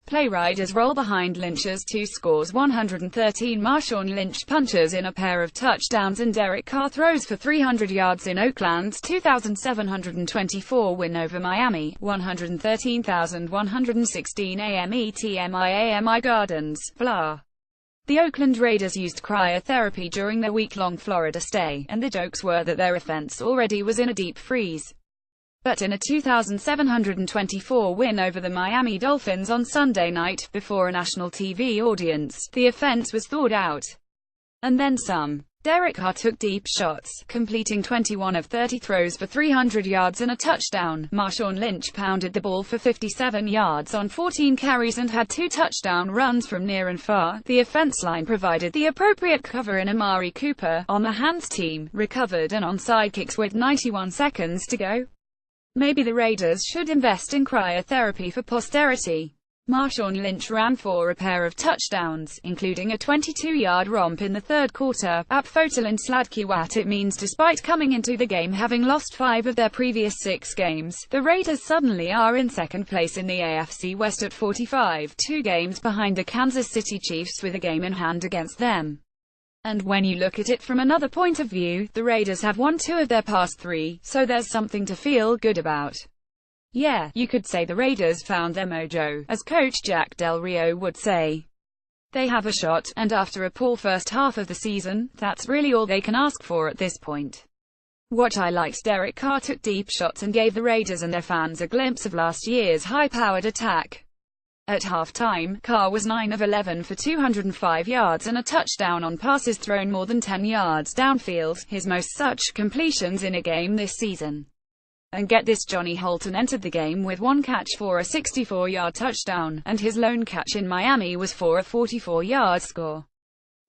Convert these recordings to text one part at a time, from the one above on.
Play Riders roll behind Lynch's 2 scores 113. Marshawn Lynch punches in a pair of touchdowns and Derek Carr throws for 300 yards in Oakland's 2,724 win over Miami, 113,116 AMI Gardens, blah. The Oakland Raiders used cryotherapy during their week-long Florida stay, and the jokes were that their offense already was in a deep freeze. But in a 2,724 win over the Miami Dolphins on Sunday night, before a national TV audience, the offense was thawed out. And then some. Derek Carr took deep shots, completing 21 of 30 throws for 300 yards and a touchdown. Marshawn Lynch pounded the ball for 57 yards on 14 carries and had 2 touchdown runs from near and far. The offense line provided the appropriate cover, and Amari Cooper, on the hands team, recovered an onside kicks with 91 seconds to go. Maybe the Raiders should invest in cryotherapy for posterity. Marshawn Lynch ran for a pair of touchdowns, including a 22-yard romp in the third quarter. Apfotal Sladky what it means. Despite coming into the game having lost 5 of their previous 6 games, the Raiders suddenly are in second place in the AFC West at 45, 2 games behind the Kansas City Chiefs with a game in hand against them. And when you look at it from another point of view, the Raiders have won 2 of their past 3, so there's something to feel good about. Yeah, you could say the Raiders found their mojo, as coach Jack Del Rio would say. They have a shot, and after a poor first half of the season, that's really all they can ask for at this point. What I liked, Derek Carr took deep shots and gave the Raiders and their fans a glimpse of last year's high-powered attack. At halftime, Carr was 9 of 11 for 205 yards and a touchdown on passes thrown more than 10 yards downfield, his most such completions in a game this season. And get this, Johnny Holton entered the game with 1 catch for a 64-yard touchdown, and his lone catch in Miami was for a 44-yard score.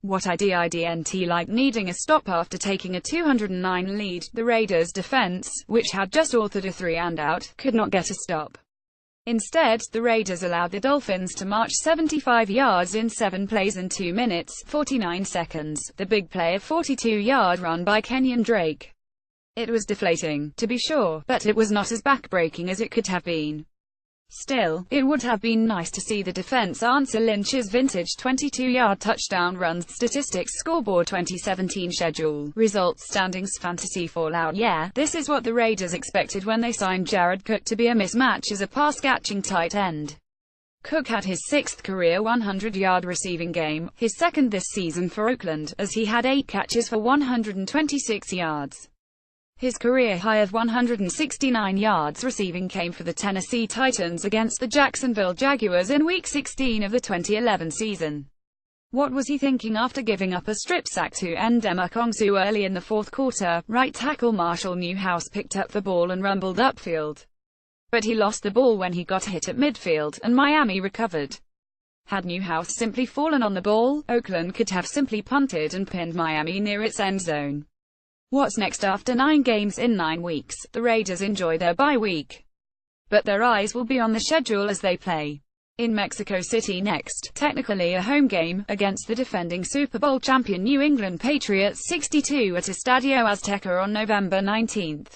What I didn't like needing a stop after taking a 209 lead. The Raiders' defense, which had just authored a 3-and-out, could not get a stop. Instead, the Raiders allowed the Dolphins to march 75 yards in 7 plays and 2 minutes, 49 seconds. The big play, a 42-yard run by Kenyon Drake. It was deflating, to be sure, but it was not as backbreaking as it could have been. Still, it would have been nice to see the defense answer Lynch's vintage 22-yard touchdown runs. Statistics, scoreboard, 2017 schedule, results, standings, fantasy fallout. Yeah, this is what the Raiders expected when they signed Jared Cook to be a mismatch as a pass-catching tight end. Cook had his 6th career 100-yard receiving game, his 2nd this season for Oakland, as he had 8 catches for 126 yards. His career high of 169 yards receiving came for the Tennessee Titans against the Jacksonville Jaguars in Week 16 of the 2011 season. What was he thinking after giving up a strip sack to Ndema Kongsu early in the 4th quarter? Right tackle Marshall Newhouse picked up the ball and rumbled upfield. But he lost the ball when he got hit at midfield, and Miami recovered. Had Newhouse simply fallen on the ball, Oakland could have simply punted and pinned Miami near its end zone. What's next? After 9 games in 9 weeks, the Raiders enjoy their bye week. But their eyes will be on the schedule as they play in Mexico City next, technically a home game, against the defending Super Bowl champion New England Patriots 62 at Estadio Azteca on November 19.